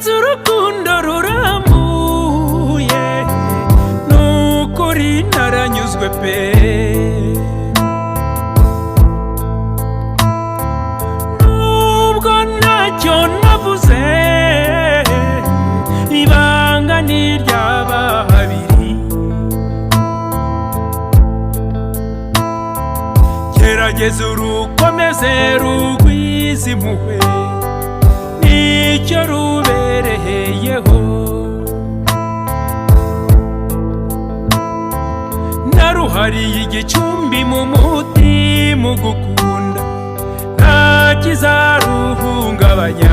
mfite urukundo rurambuye nukuri naranyuzwe pe nubwo ntacyo navuze ibanga ni iry'ababiri gerageza urukomeze rugwize impuhwe nicyo rubereyeho naruhariye igicumbi mu mutima ugukunda nta kizaruhungabanya